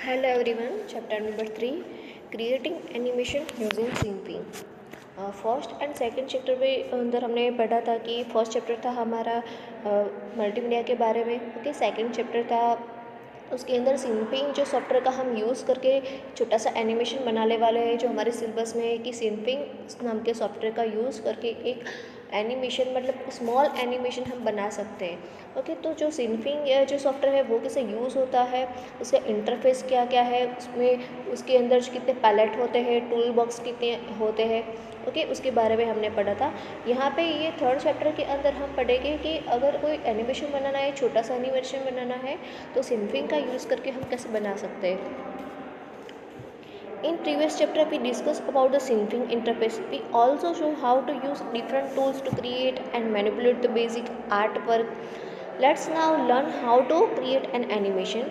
Hello everyone, chapter number 3 creating animation using Synfig। First and second chapter में अंदर हमने पढ़ा था कि फर्स्ट चैप्टर था हमारा मल्टीमीडिया के बारे में। ओके, सेकंड चैप्टर था उसके अंदर सिनफिंग जो सॉफ्टवेयर का हम यूज़ करके छोटा सा एनिमेशन बनाने वाले हैं, जो हमारे सिलेबस में है कि सिनफिंग नाम के सॉफ्टवेयर का यूज़ करके एक एनिमेशन मतलब स्मॉल एनिमेशन हम बना सकते हैं। ओके, तो जो सिनफिंग जो सॉफ्टवेयर है वो कैसे यूज़ होता है, उसका इंटरफेस क्या क्या है, उसमें उसके अंदर कितने पैलेट होते हैं, टूल बॉक्स कितने होते हैं, ओके, उसके बारे में हमने पढ़ा था। यहाँ पे ये थर्ड चैप्टर के अंदर हम पढ़ेंगे कि अगर कोई एनिमेशन बनाना है, छोटा सा एनिमेशन बनाना है, तो सिनफिंग का यूज़ करके हम कैसे बना सकते हैं। In previous chapter we discussed about the Synfig interface. We also show how to use different tools to create and manipulate the basic artwork. Let's now learn how to create an animation.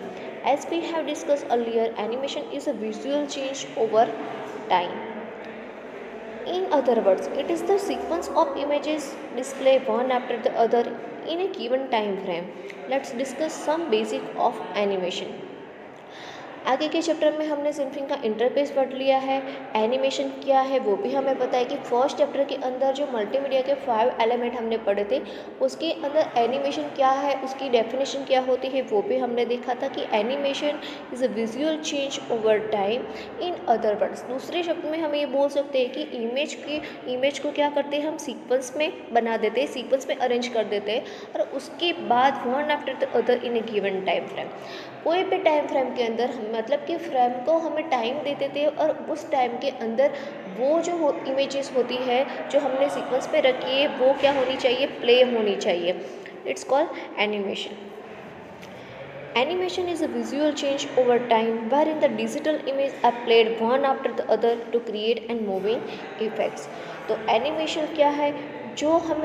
As we have discussed earlier, animation is a visual change over time. In other words, it is the sequence of images displayed one after the other in a given time frame. Let's discuss some basic of animation. आगे के chapter में हमने सिनफिंग का interface पढ़ लिया है, animation क्या है वो भी हमें पता है कि फर्स्ट चैप्टर के अंदर जो मल्टीमीडिया के 5 एलिमेंट हमने पढ़े थे उसके अंदर एनिमेशन क्या है, उसकी डेफिनेशन क्या होती है वो भी हमने देखा था कि animation is a visual change over time. In other words, दूसरे शब्द में हम ये बोल सकते हैं कि इमेज को क्या करते हैं हम सीक्वेंस में बना देते हैं, सीक्वेंस में अरेंज कर देते हैं और उसके बाद one after the other in A given time frame. कोई भी टाइम फ्रेम के अंदर हम मतलब कि फ्रेम को हमें टाइम देते थे और उस टाइम के अंदर वो जो इमेजेस होती है जो हमने सीक्वेंस पे रखी है वो क्या होनी चाहिए, प्ले होनी चाहिए। It's called animation. Animation is a visual change over time wherein the digital image are played one after the other to create and moving effects। तो एनिमेशन क्या है, जो हम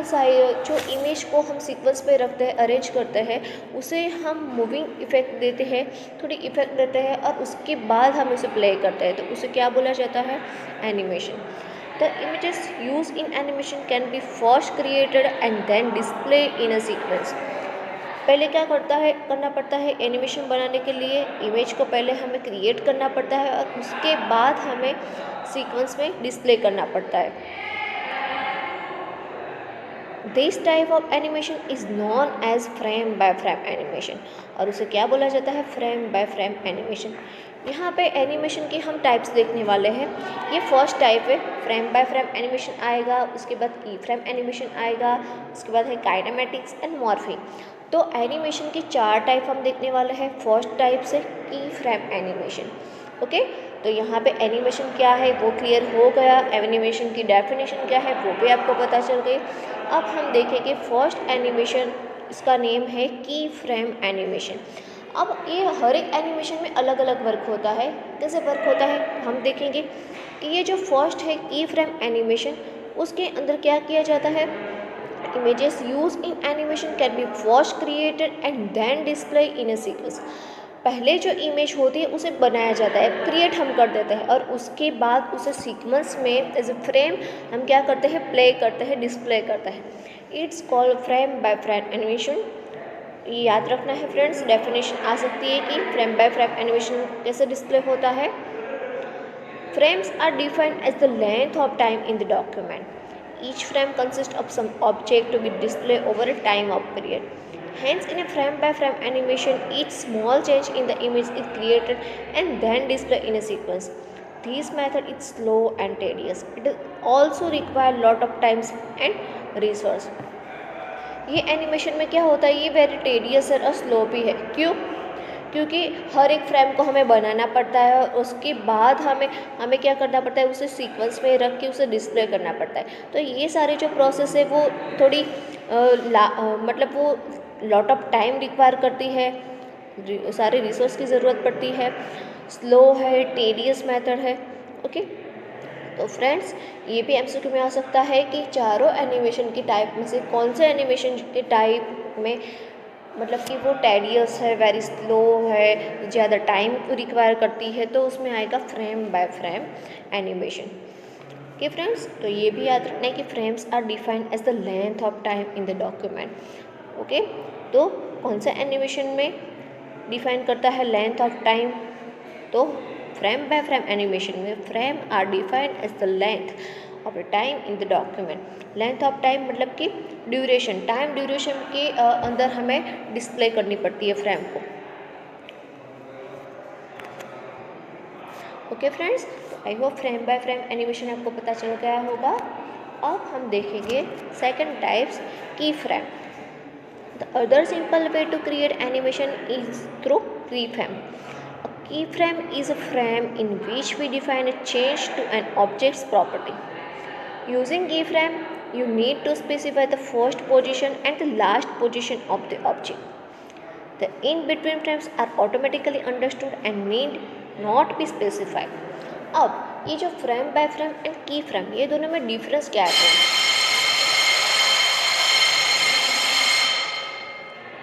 जो इमेज को हम सीक्वेंस पे रखते हैं, अरेंज करते हैं, उसे हम मूविंग इफेक्ट देते हैं, थोड़ी इफेक्ट देते हैं और उसके बाद हम उसे प्ले करते हैं, तो उसे क्या बोला जाता है, animation. The images used in animation can be first created and then displayed in a sequence। पहले क्या करना पड़ता है एनिमेशन बनाने के लिए, इमेज को पहले हमें क्रिएट करना पड़ता है और उसके बाद हमें सीक्वेंस में डिस्प्ले करना पड़ता है। This type of animation is known as frame by frame animation, और उसे क्या बोला जाता है, फ्रेम बाय फ्रेम एनिमेशन। यहाँ पे एनिमेशन की हम टाइप्स देखने वाले हैं। ये फर्स्ट टाइप है, फ्रेम बाय फ्रेम एनिमेशन आएगा, उसके बाद की फ्रेम एनिमेशन आएगा, उसके बाद है काइनेमेटिक्स एंड मॉर्फिंग। तो एनिमेशन की 4 टाइप हम देखने वाले हैं। फर्स्ट टाइप से की फ्रेम एनिमेशन। ओके, तो यहाँ पे एनिमेशन क्या है वो क्लियर हो गया, एनिमेशन की डेफिनेशन क्या है वो भी आपको पता चल गई। अब हम देखेंगे फर्स्ट एनिमेशन, इसका नेम है की फ्रेम एनिमेशन। अब ये हर एक एनिमेशन में अलग अलग वर्क होता है। कैसे वर्क होता है हम देखेंगे कि ये जो फर्स्ट है की फ्रेम एनिमेशन, उसके अंदर क्या किया जाता है, images used in animation can be first created and then display in a sequence। पहले जो इमेज होती है उसे बनाया जाता है, क्रिएट हम कर देते हैं और उसके बाद उसे सीक्वेंस में एज ए फ्रेम हम क्या करते हैं, प्ले करते हैं, डिस्प्ले करते हैं। It's called frame by frame animation. ये याद रखना है फ्रेंड्स, डेफिनेशन आ सकती है कि फ्रेम बाय फ्रेम एनिमेशन कैसे डिस्प्ले होता है। Frames are defined as the length of time in the document. Each frame consists of some object to be displayed over a time of period. Hence, in a frame-by-frame animation, each small change in the image is created and then displayed in a sequence. This method is slow and tedious. It also requires lot of time and resource। ये animation में क्या होता है, ये very tedious और slow भी है। क्यों? क्योंकि हर एक फ्रेम को हमें बनाना पड़ता है और उसके बाद हमें क्या करना पड़ता है, उसे सीक्वेंस में रख के उसे डिस्प्ले करना पड़ता है। तो ये सारे जो प्रोसेस है वो थोड़ी मतलब वो लॉट ऑफ टाइम रिक्वायर करती है, सारे रिसोर्स की ज़रूरत पड़ती है, स्लो है, टेडियस मेथड है। ओके, तो फ्रेंड्स ये भी एमसीक्यू में आ सकता है कि चारों एनिमेशन की टाइप में से कौन से एनिमेशन के टाइप में मतलब कि वो टेडियस है, वेरी स्लो है, ज़्यादा टाइम रिक्वायर करती है, तो उसमें आएगा frame by frame animation. Okay friends, तो ये भी याद रखना है कि frames are defined as the length of time in the document. Okay, तो कौन सा एनिमेशन में डिफाइन करता है लेंथ ऑफ टाइम, तो फ्रेम बाय फ्रेम एनिमेशन में frame are defined as the length of the time in the document. Length of time मतलब कि ड्यूरेशन, टाइम ड्यूरेशन के अंदर हमें डिस्प्ले करनी पड़ती है फ्रेम को। Okay friends, I hope frame by frame animation आपको पता चल गया होगा। अब हम देखेंगे सेकंड टाइप्स की frame. The other simple way to create animation is through keyframe. A keyframe is a frame in which we define a change to an object's property. Using keyframe, you need to specify the first position and the last position of the object. The in-between frames are automatically understood and need not be specified. अब ये जो frame by frame and की frame, ये दोनों में difference क्या है?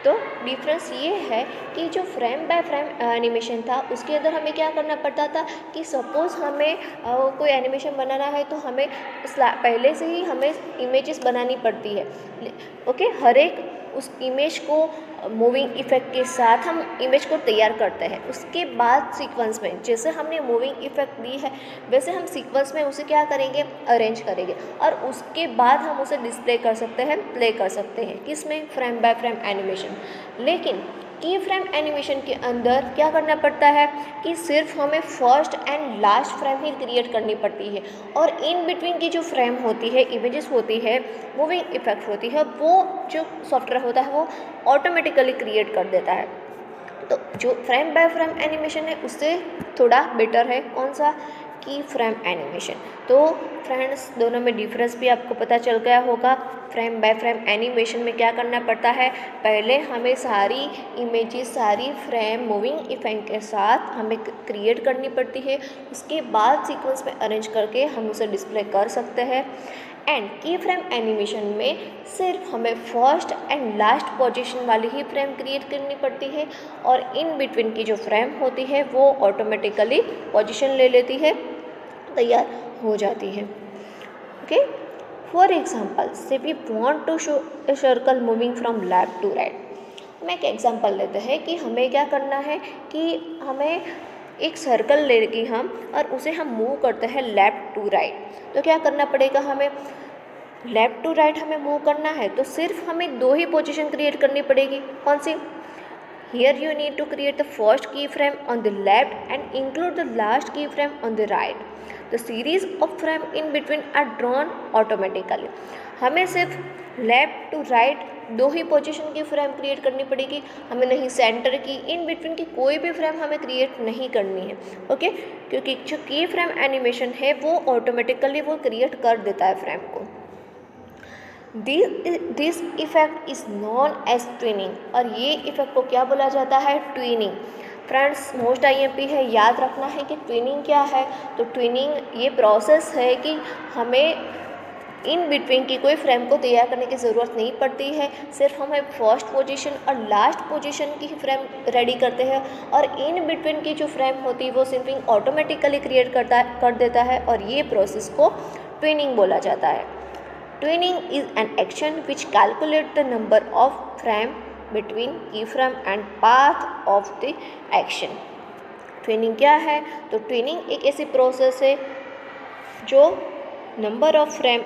तो डिफरेंस ये है कि जो फ्रेम बाय फ्रेम एनिमेशन था उसके अंदर हमें क्या करना पड़ता था कि सपोज़ हमें कोई एनिमेशन बनाना है तो हमें पहले से ही हमें इमेजेस बनानी पड़ती है। ओके, हर एक उस इमेज को मूविंग इफ़ेक्ट के साथ हम इमेज को तैयार करते हैं। उसके बाद सीक्वेंस में जैसे हमने मूविंग इफ़ेक्ट दी है वैसे हम सीक्वेंस में उसे क्या करेंगे, अरेंज करेंगे और उसके बाद हम उसे डिस्प्ले कर सकते हैं, प्ले कर सकते हैं। किसमें? Frame by frame animation. लेकिन की फ्रेम एनिमेशन के अंदर क्या करना पड़ता है कि सिर्फ हमें first and last frame he create करनी पड़ती है और इन बिटवीन की जो फ्रेम होती है, इमेजेस होती है, मूविंग इफेक्ट होती है, वो जो सॉफ्टवेयर होता है वो ऑटोमेटिकली क्रिएट कर देता है। तो जो फ्रेम बाय फ्रेम एनिमेशन है उससे थोड़ा बेटर है कौन सा? की फ्रेम एनिमेशन। तो फ्रेंड्स, दोनों में डिफरेंस भी आपको पता चल गया होगा। फ्रेम बाय फ्रेम एनिमेशन में क्या करना पड़ता है, पहले हमें सारी इमेजेस, सारी फ्रेम मूविंग इफेक्ट के साथ हमें क्रिएट करनी पड़ती है, उसके बाद सीक्वेंस में अरेंज करके हम उसे डिस्प्ले कर सकते हैं। एंड की फ्रेम एनिमेशन में सिर्फ हमें फर्स्ट एंड लास्ट पोजीशन वाली ही फ्रेम क्रिएट करनी पड़ती है और इन बिटवीन की जो फ्रेम होती है वो ऑटोमेटिकली पोजीशन ले लेती है, तैयार हो जाती है। Okay, for example say we want to show a circle moving from left to right. मैं एक एग्जांपल लेते हैं कि हमें क्या करना है कि हमें एक सर्कल लेके हम और उसे हम मूव करते हैं लेफ़्ट टू राइट। तो क्या करना पड़ेगा, हमें लेफ़्ट टू राइट हमें मूव करना है तो सिर्फ हमें दो ही पोजीशन क्रिएट करनी पड़ेगी। कौन सी? Here you need to create the first keyframe on the left and include the last keyframe on the right. The series of frame in between are drawn automatically. हमें सिर्फ लेफ़्ट टू राइट दो ही position की frame create करनी पड़ेगी, हमें नहीं centre की, इन between की कोई भी फ्रेम हमें क्रिएट नहीं करनी है। ओके, क्योंकि जो की फ्रेम एनिमेशन है वो ऑटोमेटिकली वो क्रिएट कर देता है फ्रेम को। This effect is known as tweening और ये इफेक्ट को क्या बोला जाता है? ट्विनिंग। फ्रेंड्स, मोस्ट IMP है, याद रखना है कि ट्विनिंग क्या है। तो ट्विनिंग ये प्रोसेस है कि हमें इन बिटवीन की कोई फ्रेम को तैयार करने की ज़रूरत नहीं पड़ती है, सिर्फ हमें फर्स्ट पोजीशन और लास्ट पोजीशन की फ्रेम रेडी करते हैं और इन बिटवीन की जो फ्रेम होती है वो सिंपिंग ऑटोमेटिकली क्रिएट कर देता है और ये प्रोसेस को ट्विनिंग बोला जाता है। Tweening is an action which calculate the number of frame between key frame and path of the action. Tweening क्या है? तो ट्विनिंग एक ऐसी प्रोसेस है जो number of frame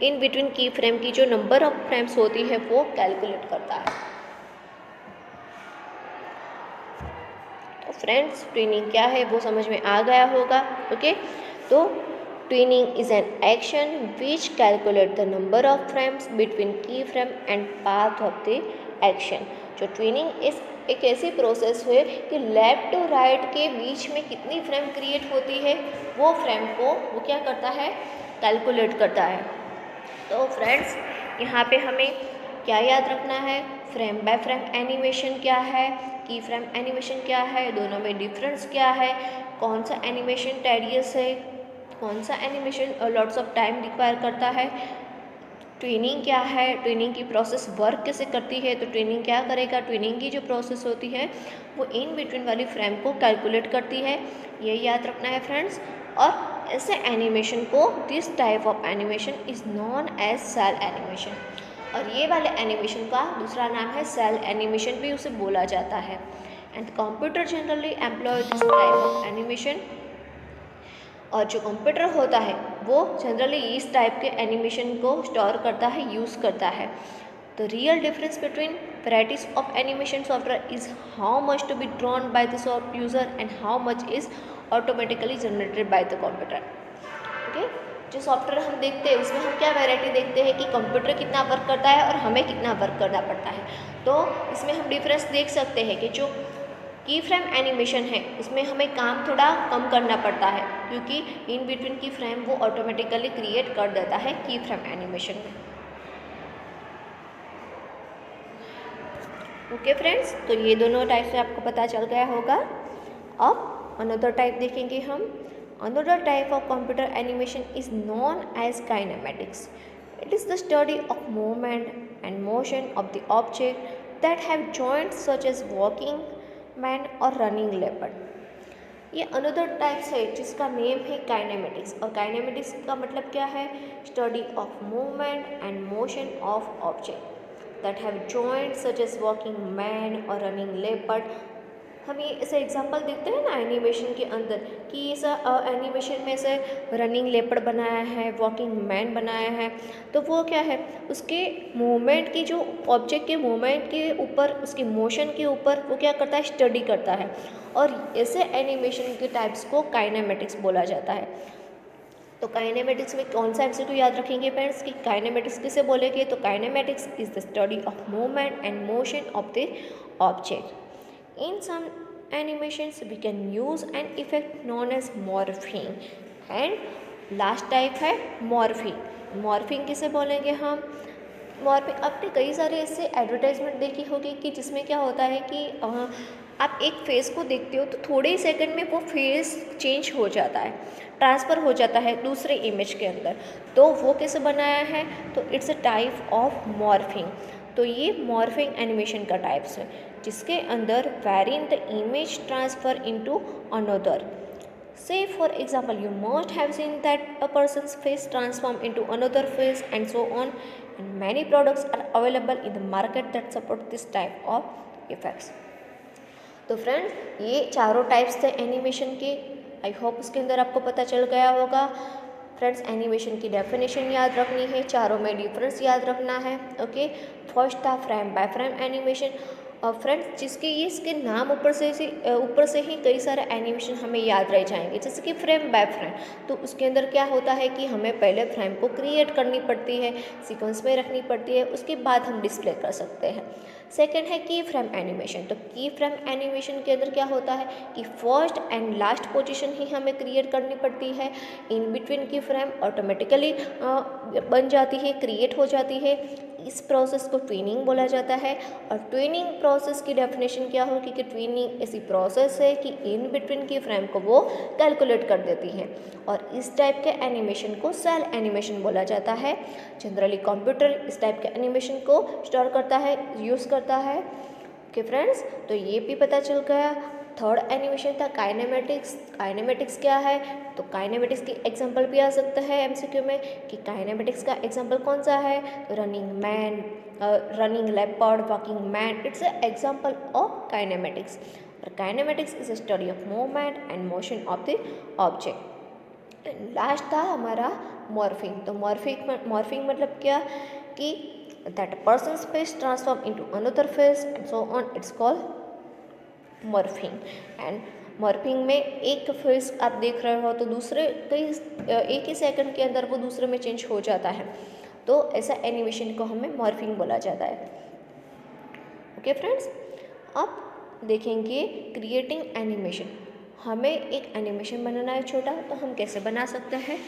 in between key frame की जो नंबर ऑफ फ्रेम्स होती है वो कैलकुलेट करता है। तो फ्रेंड्स, ट्विनिंग क्या है वो समझ में आ गया होगा। ओके, तो tweening is an action which calculate the number of frames between key frame and path of the action. जो ट्विनिंग इस एक ऐसी प्रोसेस है कि लेफ़्ट टू राइट के बीच में कितनी फ्रेम क्रिएट होती है वो फ्रेम को वो क्या करता है? कैलकुलेट करता है। तो फ्रेंड्स, यहाँ पे हमें क्या याद रखना है? फ्रेम बाय फ्रेम एनिमेशन क्या है, की फ्रेम एनिमेशन क्या है, दोनों में डिफरेंस क्या है, कौन सा एनिमेशन टेडियस है, कौन सा animation lots of time require करता है, ट्विनिंग क्या है, ट्विनिंग की प्रोसेस वर्क कैसे करती है। तो ट्विनिंग क्या करेगा? ट्विनिंग की जो प्रोसेस होती है वो इन बिटवीन वाली फ्रेम को कैलकुलेट करती है, ये याद रखना है फ्रेंड्स। और ऐसे एनिमेशन को, this type of animation is known as cel animation और ये वाले एनिमेशन का दूसरा नाम है सेल एनिमेशन भी उसे बोला जाता है। And computer generally employ this type of animation. और जो कंप्यूटर होता है वो जनरली इस टाइप के एनिमेशन को स्टोर करता है, यूज़ करता है। The real difference between varieties of animation software is how much to be drawn by the user and how much is automatically generated by the computer. Okay? जो software हम देखते हैं उसमें हम क्या वैरायटी देखते हैं कि कंप्यूटर कितना वर्क करता है और हमें कितना वर्क करना पड़ता है। तो इसमें हम डिफरेंस देख सकते हैं कि जो की फ्रेम एनिमेशन है उसमें हमें काम थोड़ा कम करना पड़ता है, क्योंकि इन बिटवीन की फ्रेम वो ऑटोमेटिकली क्रिएट कर देता है की फ्रेम एनिमेशन में। ओके फ्रेंड्स, तो ये दोनों टाइप से आपको पता चल गया होगा। अब अनदर टाइप देखेंगे हम। Another type of computer animation is known as kinematics. It is the study of movement and motion of the object that have joints such as walking man और रनिंग लेपर्ड। ये another types है जिसका name है kinematics. और kinematics का मतलब क्या है? Study of movement and motion of object that have joints such as walking man और running leopard। हम ये ऐसे एग्जांपल देखते हैं ना एनिमेशन के अंदर कि ऐसा एनिमेशन में से रनिंग लेपर्ड बनाया है, वॉकिंग मैन बनाया है, तो वो क्या है उसके मूवमेंट की, जो ऑब्जेक्ट के मूवमेंट के ऊपर, उसके मोशन के ऊपर वो क्या करता है? स्टडी करता है। और ऐसे एनिमेशन के टाइप्स को काइनेमेटिक्स बोला जाता है। तो काइनेमेटिक्स में कौन सा एमसीक्यू याद रखेंगे फ्रेंड्स कि काइनेमेटिक्स किसे बोलेंगे? तो kinematics is the study of movement and motion of the object. In some animations we can use an effect known as morphing. And last type है मॉर्फिंग। मॉर्फिंग किसे बोलेंगे हम? मॉर्फिंग आपने कई सारे ऐसे एडवर्टाइजमेंट देखी होगी कि जिसमें क्या होता है कि आप एक फेस को देखते हो तो थोड़े ही सेकंड में वो फेस चेंज हो जाता है, ट्रांसफ़र हो जाता है दूसरे इमेज के अंदर। तो वो कैसे बनाया है? तो it's a type of morphing. तो ये मॉर्फिंग एनिमेशन का टाइप्स है जिसके अंदर varying the image transfer into another. Say for example, you must have seen that a person's face transform into another face and so on, and many products are available in the market that support this type of effects. तो friends ये चारों types थे animation के। I hope उसके अंदर आपको पता चल गया होगा। फ्रेंड्स एनिमेशन की डेफिनेशन याद रखनी है, चारों में डिफरेंस याद रखना है। ओके, फर्स्ट था frame by frame animation. Friends जिसके ये इसके नाम ऊपर से ही कई सारे एनिमेशन हमें याद रह जाएंगे, जैसे कि फ्रेम बाय फ्रेम। तो उसके अंदर क्या होता है कि हमें पहले फ्रेम को क्रिएट करनी पड़ती है, सीक्वेंस में रखनी पड़ती है, उसके बाद हम डिस्प्ले कर सकते हैं। सेकेंड है की फ्रेम एनिमेशन। तो की फ्रेम एनिमेशन के अंदर क्या होता है कि फर्स्ट एंड लास्ट पोजीशन ही हमें क्रिएट करनी पड़ती है। इन बिटवीन की फ्रेम ऑटोमेटिकली बन जाती है, क्रिएट हो जाती है। इस प्रोसेस को ट्विनिंग बोला जाता है। और ट्विनिंग प्रोसेस की डेफिनेशन क्या होगी कि ट्विनिंग ऐसी प्रोसेस है कि इन बिटवीन की फ्रेम को वो कैलकुलेट कर देती है। और इस टाइप के एनिमेशन को सेल एनिमेशन बोला जाता है। जनरली कंप्यूटर इस टाइप के एनिमेशन को स्टोर करता है, यूज़ करता है। ओके फ्रेंड्स, तो ये भी पता चल गया। थर्ड एनिमेशन था काइनेमेटिक्स। काइनेमेटिक्स क्या है? तो काइनेमेटिक्स की एग्जांपल भी आ सकता है एमसीक्यू में कि काइनेमेटिक्स का एग्जांपल कौन सा है? तो running man, running leopard, walking man, it's a example of kinematics. और kinematics is a study of movement and motion of the object. And last था हमारा मॉर्फिंग। तो मॉर्फिंग मतलब क्या कि that person's face transform into another face and so on, it's called morphing. And morphing में एक face आप देख रहे हो तो दूसरे एक ही सेकंड के अंदर वो दूसरे में चेंज हो जाता है। तो ऐसा एनिमेशन को हमें मॉर्फिंग बोला जाता है। ओके फ्रेंड्स, अब देखेंगे क्रिएटिंग एनिमेशन। हमें एक एनिमेशन बनाना है छोटा, तो हम कैसे बना सकते हैं?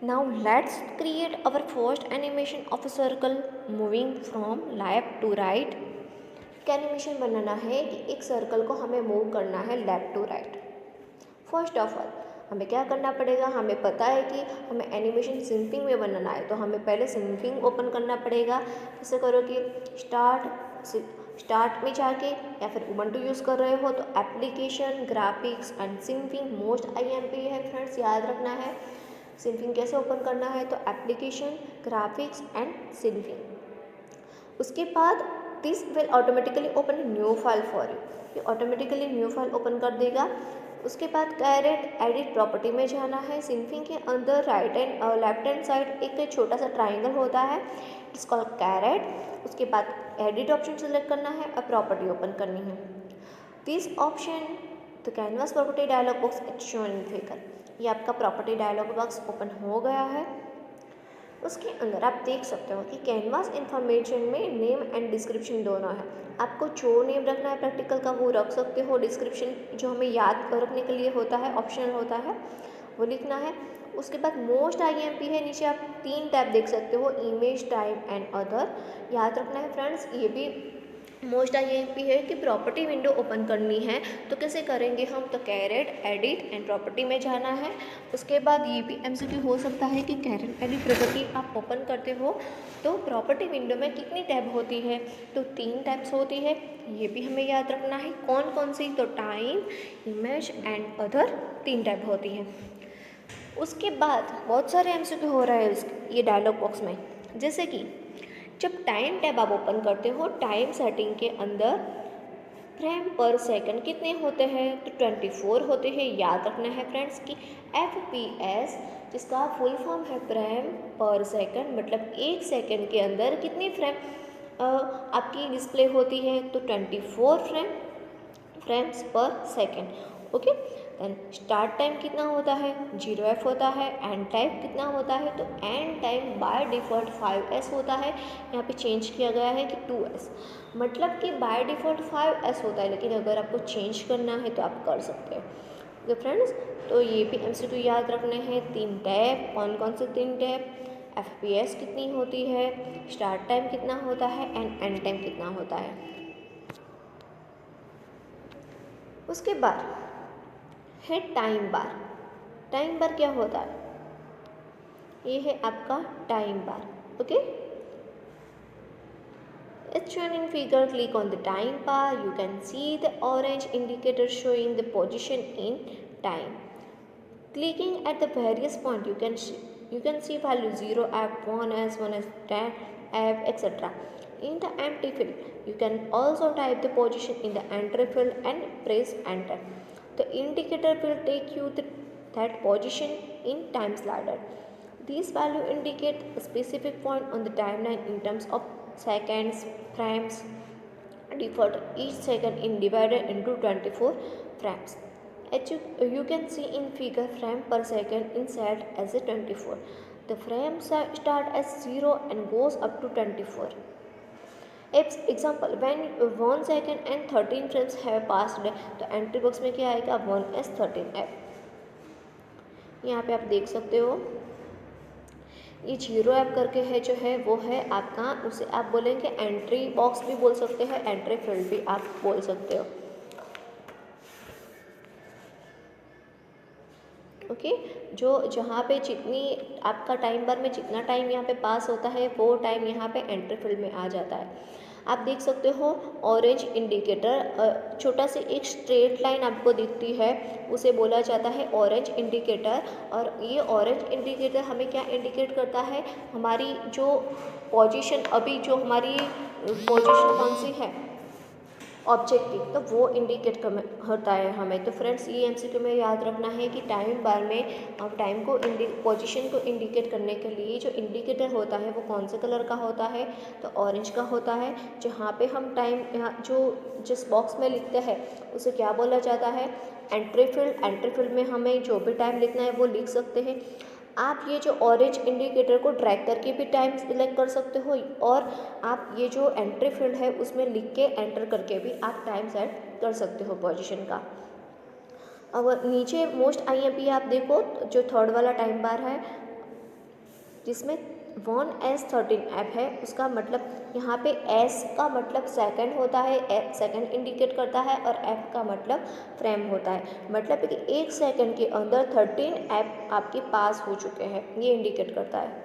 Now let's create our first animation of a circle moving from left to right। Animation बनाना है कि एक सर्कल को हमें मूव करना है left to right. First of all हमें क्या करना पड़ेगा? हमें पता है कि हमें एनिमेशन सिंपिंग में बनाना है, तो हमें पहले सिंपिंग ओपन करना पड़ेगा। कैसे करोगे? स्टार्ट में जाके, या फिर उबंटू यूज़ कर रहे हो तो application, graphics and simping most IMP है फ्रेंड्स, याद रखना है। सिंपिंग कैसे ओपन करना है? तो एप्लीकेशन, ग्राफिक्स एंड सिंपिंग। उसके बाद this will automatically open new file for you, ये ऑटोमेटिकली न्यू फाइल ओपन कर देगा। उसके बाद कैरेट एडिट प्रॉपर्टी में जाना है। सिंकिंग के अंदर right and left hand side एक छोटा सा ट्राइंगल होता है, इट्स कॉल्ड कैरेट। उसके बाद एडिट ऑप्शन सेलेक्ट करना है और प्रॉपर्टी ओपन करनी है। This option the canvas property dialog box it's shown in figure, ये आपका प्रॉपर्टी डायलॉग बॉक्स ओपन हो गया है। उसके अंदर आप देख सकते हो कि कैनवास इन्फॉर्मेशन में नेम एंड डिस्क्रिप्शन दोनों है। आपको जो नेम रखना है प्रैक्टिकल का वो रख सकते हो, डिस्क्रिप्शन जो हमें याद रखने के लिए होता है, ऑप्शनल होता है, वो लिखना है। उसके बाद मोस्ट IMP है, नीचे आप 3 टैब देख सकते हो, इमेज, टाइम एंड अदर, याद रखना है फ्रेंड्स। ये भी मोस्ट IMP है कि प्रॉपर्टी विंडो ओपन करनी है, तो कैसे करेंगे हम, तो कैरेट एडिट एंड प्रॉपर्टी में जाना है। उसके बाद ये भी MCQ हो सकता है कि कैरेट एडिट प्रॉपर्टी आप ओपन करते हो तो प्रॉपर्टी विंडो में कितनी टैब होती है, तो 3 टैब्स होती है, ये भी हमें याद रखना है। कौन कौन सी, तो time, image and other 3 tab होती हैं। उसके बाद बहुत सारे MCQ हो रहा है ये डायलॉग बॉक्स में, जैसे कि जब टाइम टैब आप ओपन करते हो, टाइम सेटिंग के अंदर फ्रेम पर सेकंड कितने होते हैं, तो 24 होते हैं। याद रखना है फ्रेंड्स कि FPS जिसका फुल फॉर्म है फ्रेम पर सेकंड, मतलब 1 सेकंड के अंदर कितनी फ्रेम आपकी डिस्प्ले होती है, तो 24 frames per second. Okay, then start time कितना होता है, 0F होता है। एंड टाइम कितना होता है, तो and time by default 5S होता है, यहाँ पे चेंज किया गया है कि 2S, मतलब कि बाय डिफ़ॉल्ट 5S होता है, लेकिन अगर आपको चेंज करना है तो आप कर सकते हो। ओके फ्रेंड्स, तो ये भी MCQ याद रखने हैं। 3 टैब, कौन कौन से 3 टैब, FPS कितनी होती है, स्टार्ट टाइम कितना होता है एंड एंड टाइम कितना होता है। उसके बाद है टाइम बार। टाइम बार क्या होता है, ये है आपका time bar. Okay, it's shown in figure. Click on the time bar, you can see the orange indicator showing the position in time. Clicking at the various point, you can see value 0F, 1S, 1S, 10F, etc. In the empty field, you can also type the position in the entry field and press enter. The indicator will take you that position in time slider. These values indicate a specific point on the timeline in terms of seconds, frames. Default each second is divided into 24 frames. As you can see in figure, frame per second is set as a 24. The frames start as 0 and goes up to 24. Example, when 1 second and 13 frames have passed, तो entry box में क्या आएगा, 1S 13F। यहाँ पे आप देख सकते हो ये 0F करके है जो है वो है आपका, उसे आप बोलेंगे एंट्री बॉक्स भी बोल सकते हैं, एंट्री फील्ड भी आप बोल सकते हो। ओके, जो जहाँ पे जितनी आपका टाइम बार में जितना टाइम यहाँ पे पास होता है वो टाइम यहाँ पे एंट्री फील्ड में आ जाता है। आप देख सकते हो ऑरेंज इंडिकेटर, छोटा सा एक स्ट्रेट लाइन आपको दिखती है, उसे बोला जाता है ऑरेंज इंडिकेटर। और ये ऑरेंज इंडिकेटर हमें क्या इंडिकेट करता है, हमारी जो पोजीशन, अभी जो हमारी पोजीशन कौन सी है ऑब्जेक्टिव, तो वो इंडिकेट होता है हमें। तो फ्रेंड्स ये MCQ में याद रखना है कि टाइम बार में हम टाइम को पोजीशन को इंडिकेट करने के लिए जो इंडिकेटर होता है वो कौन से कलर का होता है, तो ऑरेंज का होता है। जहाँ पे हम टाइम जो जिस बॉक्स में लिखते हैं उसे क्या बोला जाता है, एंट्री फील्ड। एंट्री फील्ड में हमें जो भी टाइम लिखना है वो लिख सकते हैं। आप ये जो ऑरेंज इंडिकेटर को ड्रैग करके भी टाइम सिलेक्ट कर सकते हो, और आप ये जो एंट्री फील्ड है उसमें लिख के एंटर करके भी आप टाइम सेट कर सकते हो पोजीशन का। अब नीचे मोस्ट IMP आप देखो, जो थर्ड वाला टाइम बार है जिसमें 1S 13F है, उसका मतलब यहाँ पे S का मतलब सेकंड होता है, सेकंड इंडिकेट करता है, और F का मतलब फ्रेम होता है। मतलब कि 1 सेकंड के अंदर 13F आपके पास हो चुके हैं, ये इंडिकेट करता है।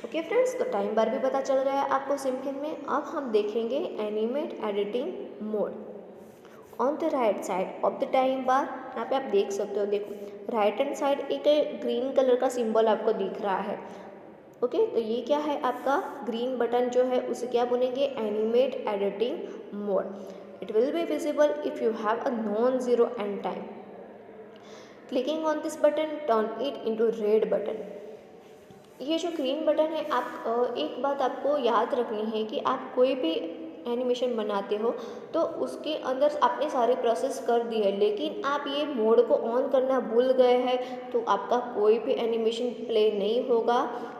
ओके फ्रेंड्स, तो टाइम बार भी पता चल गया आपको सिंपल में। अब हम देखेंगे animate editing mode. On the right side of the time bar, यहाँ पे आप देख सकते हो, देखो राइट हैंड साइड एक ग्रीन कलर का सिंबल आपको दिख रहा है, ओके, तो ये क्या है आपका ग्रीन बटन जो है उसे क्या बोलेंगे, animate editing mode. It will be visible if you have a non zero and time. Clicking on this button turn it into red button. ये जो ग्रीन बटन है, आप एक बात आपको याद रखनी है कि आप कोई भी एनिमेशन बनाते हो तो उसके अंदर आपने सारे प्रोसेस कर दिए, लेकिन आप ये मोड को ऑन करना भूल गए हैं तो आपका कोई भी एनिमेशन प्ले नहीं होगा।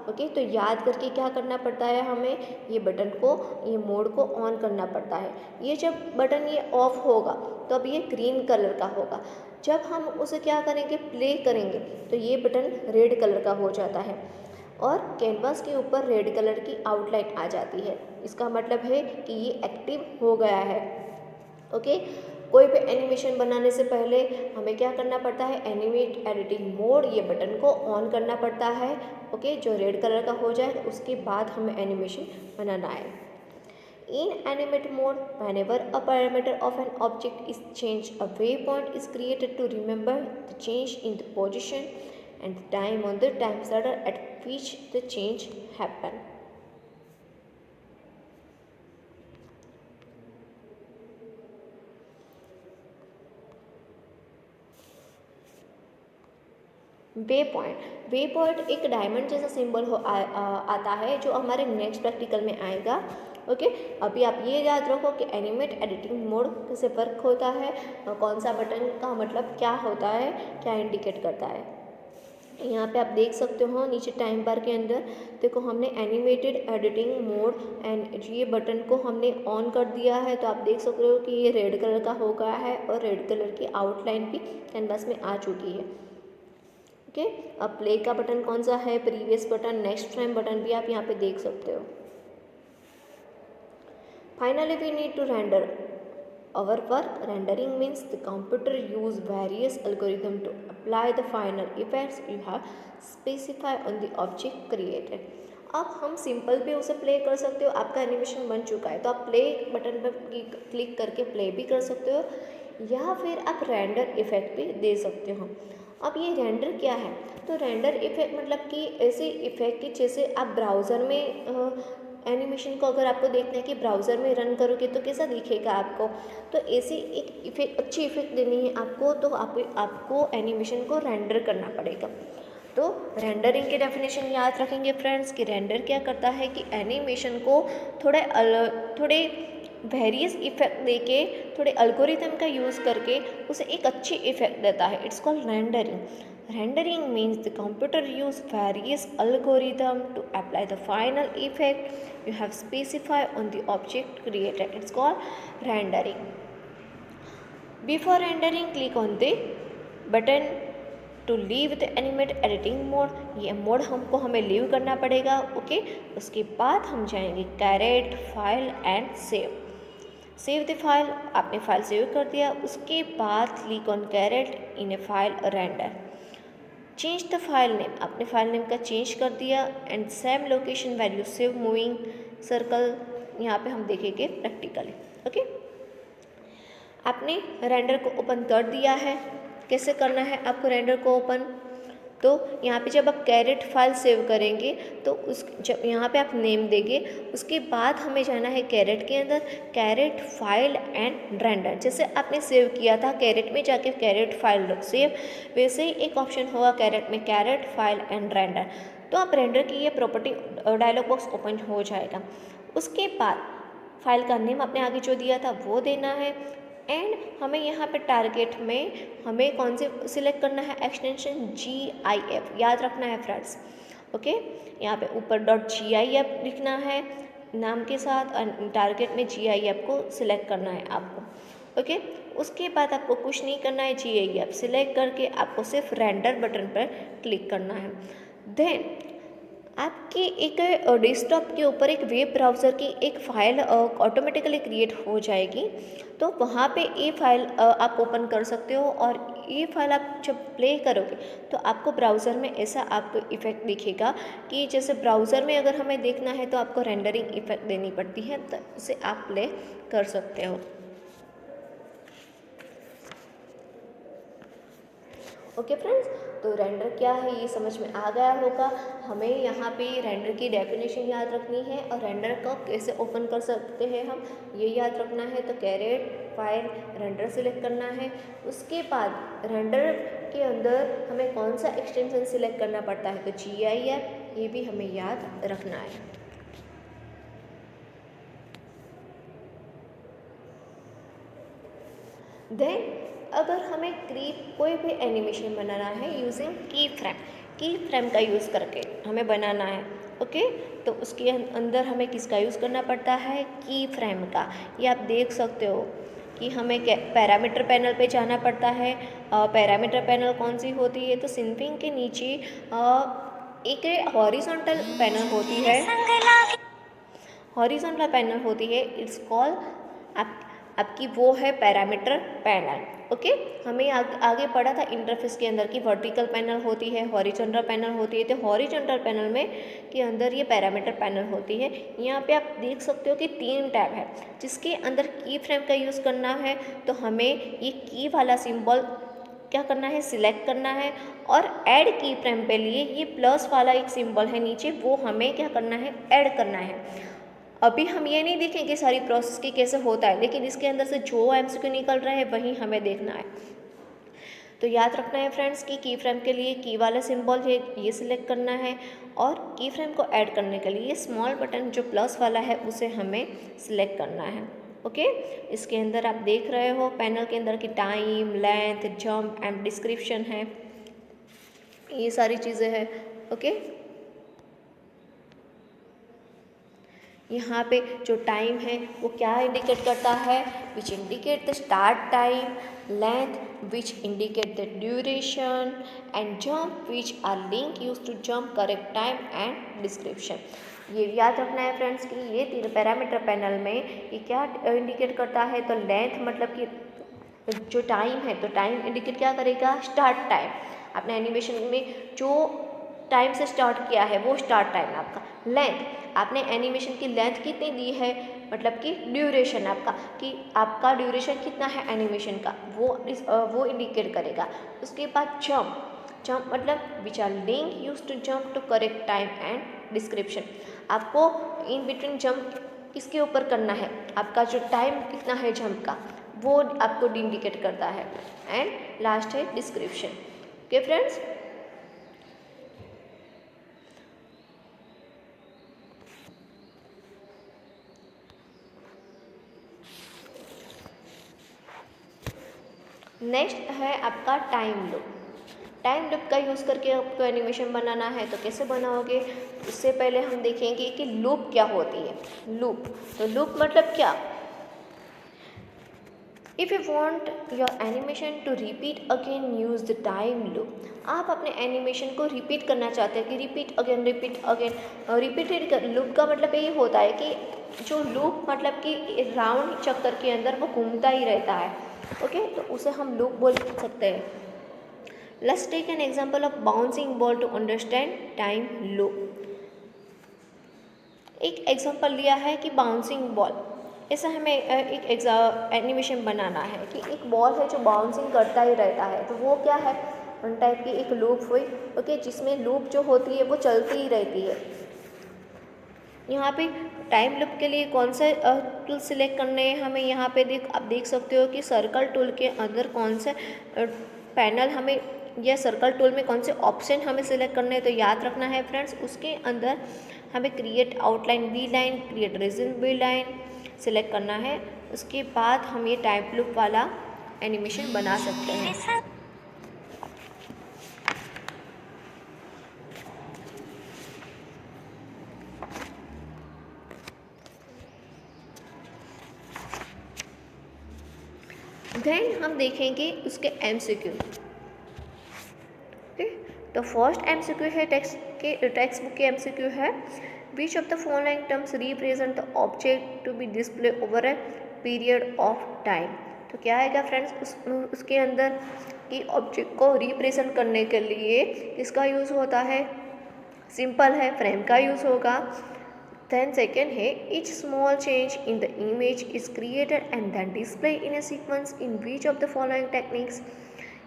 ओके, तो याद करके क्या करना पड़ता है, हमें ये बटन को, ये मोड को ऑन करना पड़ता है। ये जब बटन ये ऑफ होगा तो अब ये ग्रीन कलर का होगा, जब हम उसे क्या करेंगे, प्ले करेंगे, तो ये बटन रेड कलर का हो जाता है और कैनवास के ऊपर रेड कलर की आउटलाइन आ जाती है। इसका मतलब है कि ये एक्टिव हो गया है। ओके, कोई भी एनिमेशन बनाने से पहले हमें क्या करना पड़ता है, एनिमेट एडिटिंग मोड, ये बटन को ऑन करना पड़ता है। ओके, जो रेड कलर का हो जाए उसके बाद हमें एनिमेशन बनाना है। In animate mode, whenever a parameter of an object is changed, a waypoint is created to remember the change in the position and the time on the time slider at which the change happened. Way point एक diamond जैसा symbol आता है जो हमारे next practical में आएगा। Okay, अभी आप ये याद रखो कि एनिमेट एडिटिंग मोड कैसे वर्क होता है, कौन सा बटन का मतलब क्या होता है, क्या इंडिकेट करता है। यहाँ पे आप देख सकते हो नीचे टाइम बार के अंदर, देखो हमने एनिमेटेड एडिटिंग मोड एंड ये बटन को हमने ऑन कर दिया है, तो आप देख सकते हो कि ये रेड कलर का हो गया है और रेड कलर की आउटलाइन भी कैनवास में आ चुकी है। ओके, अब प्ले का बटन कौन सा है, previous button, next frame button भी आप यहाँ पे देख सकते हो। Finally we need to render our work. Rendering means the computer use various algorithm to apply the final effects you have specified on the object created. अब हम simple भी उसे प्ले कर सकते हो, आपका एनिमेशन बन चुका है तो आप प्ले बटन पर क्लिक करके प्ले भी कर सकते हो या फिर आप रेंडर इफेक्ट भी दे सकते हो। अब ये रेंडर क्या है, तो रेंडर इफेक्ट मतलब कि ऐसे इफेक्ट कि जैसे आप ब्राउज़र में एनिमेशन को अगर आपको देखना है कि ब्राउज़र में रन करोगे तो कैसा दिखेगा आपको, तो ऐसी एक इफेक्ट, अच्छी इफेक्ट देनी है आपको, तो आपको एनिमेशन को रेंडर करना पड़ेगा। तो रेंडरिंग की डेफिनेशन याद रखेंगे फ्रेंड्स कि रेंडर क्या करता है कि एनिमेशन को थोड़े वेरियस इफेक्ट देके, थोड़े अल्गोरिथम का यूज़ करके उसे एक अच्छी इफेक्ट देता है। It's called rendering. Rendering means the computer use various algorithm to apply the final effect you have specified on the object created. It's called rendering. Before rendering, click on the button to leave the animate editing mode. ये mode हमें leave करना पड़ेगा। ओके, उसके बाद हम जाएंगे caret, file and save the file. आपने फाइल सेव कर दिया, उसके बाद click on caret in a file render. Change the file name, आपने फाइल नेम का चेंज कर दिया and same location value save moving circle, यहाँ पे हम देखेंगे प्रैक्टिकली। ओके, आपने रेंडर को ओपन कर दिया है। कैसे करना है आपको रेंडर को ओपन, तो यहाँ पे जब आप कैरेट फाइल सेव करेंगे तो जब यहाँ पे आप नेम देंगे, उसके बाद हमें जाना है कैरेट के अंदर, कैरेट फाइल एंड रेंडर। जैसे आपने सेव किया था कैरेट में जाके कैरेट फाइल सेव, वैसे ही एक ऑप्शन होगा कैरेट में, कैरेट फाइल एंड रेंडर। तो आप रेंडर की ये प्रॉपर्टी डायलॉग बॉक्स ओपन हो जाएगा। उसके बाद फाइल का नेम आपने आगे जो दिया था वो देना है एंड हमें यहाँ पे टारगेट में हमें कौन से सिलेक्ट करना है, एक्सटेंशन GIF, याद रखना है फ्रेंड्स। ओके, यहाँ पे ऊपर .gif लिखना है नाम के साथ, टारगेट में GIF को सिलेक्ट करना है आपको। ओके, उसके बाद आपको कुछ नहीं करना है, GIF सिलेक्ट करके आपको सिर्फ रेंडर बटन पर क्लिक करना है। देन आपकी एक डेस्कटॉप के ऊपर एक वेब ब्राउज़र की एक फ़ाइल ऑटोमेटिकली क्रिएट हो जाएगी, तो वहाँ पे ये फ़ाइल आप ओपन कर सकते हो और ये फाइल आप जब प्ले करोगे तो आपको ब्राउज़र में ऐसा आपको इफ़ेक्ट दिखेगा कि जैसे ब्राउज़र में अगर हमें देखना है तो आपको रेंडरिंग इफ़ेक्ट देनी पड़ती है, तो उसे आप प्ले कर सकते हो। ओके फ्रेंड्स, तो रेंडर क्या है ये समझ में आ गया होगा। हमें यहाँ पे रेंडर की डेफिनेशन याद रखनी है और रेंडर को कैसे ओपन कर सकते हैं हम ये याद रखना है। तो कैरेट फाइल रेंडर सिलेक्ट करना है। उसके बाद रेंडर के अंदर हमें कौन सा एक्सटेंशन सिलेक्ट करना पड़ता है, तो GIF, ये भी हमें याद रखना है। देन अगर हमें कोई भी एनिमेशन बनाना है यूजिंग की फ्रेम का यूज़ करके हमें बनाना है, ओके, तो उसके अंदर हमें किसका यूज़ करना पड़ता है, की फ्रेम का। ये आप देख सकते हो कि हमें पैरामीटर पैनल पे जाना पड़ता है। पैरामीटर पैनल कौन सी होती है, तो सिंपिंग के नीचे एक हॉरिजॉन्टल पैनल होती है, हॉरिजॉन्टल पैनल होती है, इट्स कॉल्ड आपकी वो है पैरामीटर पैनल, ओके। हमें आगे पढ़ा था इंटरफेस के अंदर की वर्टिकल पैनल होती है, हॉरिजॉन्टल पैनल होती है। तो हॉरिजॉन्टल पैनल में के अंदर ये पैरामीटर पैनल होती है। यहाँ पे आप देख सकते हो कि 3 टैब है जिसके अंदर की फ्रेम का यूज़ करना है। तो हमें ये की वाला सिंबल क्या करना है, सिलेक्ट करना है और ऐड की फ्रेम पे लिए ये प्लस वाला एक सिंबल है नीचे, वो हमें क्या करना है, ऐड करना है। अभी हम ये नहीं देखेंगे सारी प्रोसेस की कैसे होता है, लेकिन इसके अंदर से जो MCQ निकल रहा है वही हमें देखना है। तो याद रखना है फ्रेंड्स कि की फ्रेम के लिए की वाला सिंबल है ये सिलेक्ट करना है और की फ्रेम को ऐड करने के लिए ये स्मॉल बटन जो प्लस वाला है उसे हमें सिलेक्ट करना है, ओके। इसके अंदर आप देख रहे हो पैनल के अंदर की time, length, jump and description है, ये सारी चीज़ें हैं, ओके। यहाँ पे जो टाइम है वो क्या इंडिकेट करता है, which indicate the start time, length which indicate the duration and jump which are link use to jump, correct time and description. ये याद रखना है फ्रेंड्स कि ये 3 पैरामीटर पैनल में ये क्या इंडिकेट करता है, तो लेंथ मतलब कि जो टाइम है, तो टाइम इंडिकेट क्या करेगा, स्टार्ट टाइम। आपने एनिमेशन में जो टाइम से स्टार्ट किया है वो स्टार्ट टाइम आपका। लेंथ आपने एनिमेशन की लेंथ कितनी दी है, मतलब कि ड्यूरेशन आपका, कि आपका ड्यूरेशन कितना है एनिमेशन का, वो इंडिकेट करेगा। उसके बाद जंप मतलब which are link use to jump to correct time and description. आपको इन बिटवीन जंप किसके ऊपर करना है, आपका जो टाइम कितना है जंप का वो आपको इंडिकेट करता है। एंड लास्ट है डिस्क्रिप्शन, ओके फ्रेंड्स। नेक्स्ट है आपका टाइम लूप। टाइम लूप का यूज़ करके आपको एनिमेशन बनाना है, तो कैसे बनाओगे, उससे पहले हम देखेंगे कि लूप क्या होती है। लूप, तो लूप मतलब क्या, if you want your animation to repeat again use the time loop. आप अपने एनिमेशन को रिपीट करना चाहते हैं कि रिपीट अगेन रिपीटेड लूप का मतलब यही होता है कि जो लूप मतलब कि राउंड चक्कर के अंदर वो घूमता ही रहता है, ओके, तो उसे हम लूप बोल सकते हैं। Let's take an example of bouncing ball to understand time loop. एक एग्जांपल लिया है कि बाउंसिंग बॉल, ऐसा हमें एक एनिमेशन बनाना है कि एक बॉल है जो बाउंसिंग करता ही रहता है, तो वो क्या है, उन टाइप की एक लूप हुई, ओके, जिसमें लूप जो होती है वो चलती ही रहती है। यहाँ पे टाइम लूप के लिए कौन से टूल सिलेक्ट करने हैं हमें, यहाँ पे आप देख सकते हो कि सर्कल टूल के अंदर कौन से पैनल हमें या सर्कल टूल में कौन से ऑप्शन हमें सिलेक्ट करने हैं। तो याद रखना है फ्रेंड्स, उसके अंदर हमें create outline B line, create region B line select करना है। उसके बाद हम ये टाइम लूप वाला एनिमेशन बना सकते हैं। देन हम देखेंगे उसके MCQ, ओके। तो फर्स्ट MCQ है टेक्स्ट बुक के MCQ है, which of the following terms represent the object to be display over a period of time. तो क्या आएगा फ्रेंड्स, उसके अंदर कि ऑब्जेक्ट को रिप्रेजेंट करने के लिए किसका यूज़ होता है, सिंपल है, फ्रेम का यूज़ होगा। Then second है, each small change in the image is created and then displayed in a sequence in which of the following techniques।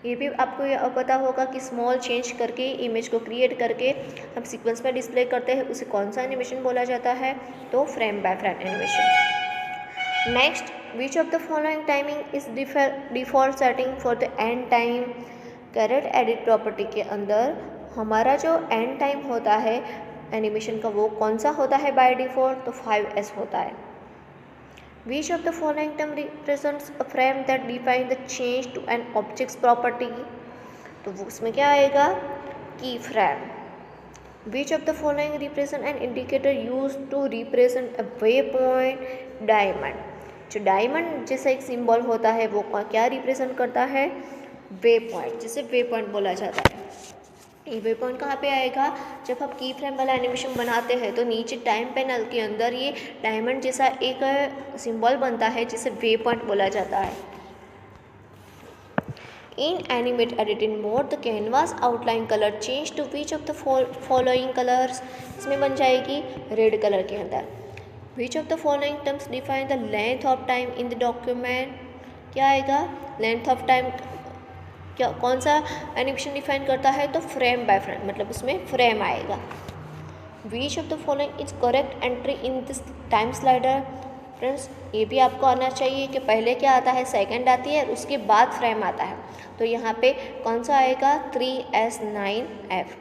ये भी आपको ये पता होगा कि स्मॉल चेंज करके इमेज को क्रिएट करके हम सीक्वेंस में डिस्प्ले करते हैं, उसे कौन सा एनिमेशन बोला जाता है, तो frame by frame animation. Next, which of the following timing is default setting for the end time. Caret edit property के अंदर हमारा जो एंड टाइम होता है एनिमेशन का वो कौन सा होता है बाय डिफॉल्ट, तो 5s होता है। Which of the following term represents a frame that define the change to an object's property? तो उसमें क्या आएगा, की frame. Which of the following represent an indicator used to represent a waypoint? Diamond. जो diamond जैसा एक symbol होता है वो क्या रिप्रेजेंट करता है, वे पॉइंट, जिसे वे पॉइंट बोला जाता है। ये वे पॉइंट कहाँ पे आएगा, जब आप की फ्रेम वाला एनिमेशन बनाते हैं तो नीचे टाइम पैनल के अंदर ये डायमंड जैसा एक सिंबल बनता है जिसे वे पॉइंट बोला जाता है। In animate editing mode the canvas outline colour change to which of the following colours, इसमें बन जाएगी रेड कलर के अंदर। Which of the following terms define the length of time in the document, क्या आएगा, लेंथ ऑफ टाइम क्या कौन सा एनिमेशन डिफाइन करता है, तो फ्रेम बाय फ्रेम, मतलब उसमें फ्रेम आएगा। विच of the following is correct entry in this time slider. Friends ये भी आपको आना चाहिए कि पहले क्या आता है, सेकंड आती है, उसके बाद फ्रेम आता है, तो यहाँ पे कौन सा आएगा, 3s9f।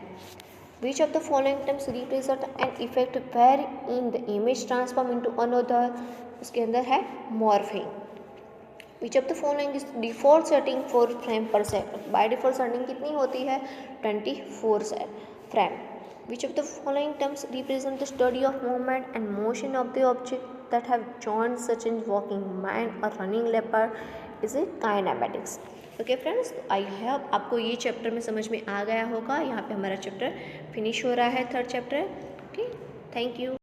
Which of the following terms represent an effect where in the image transform into another, उसके अंदर है morphing. Which of the following is default setting for frame per second, by default setting कितनी होती है, 24 frame. Which of the following terms represent the study of movement and motion of the object that have joint such in walking man और running leopard, is it kinematics. Okay friends, I hope आपको ये chapter में समझ में आ गया होगा। यहाँ पे हमारा चैप्टर फिनिश हो रहा है, third chapter. Okay, thank you.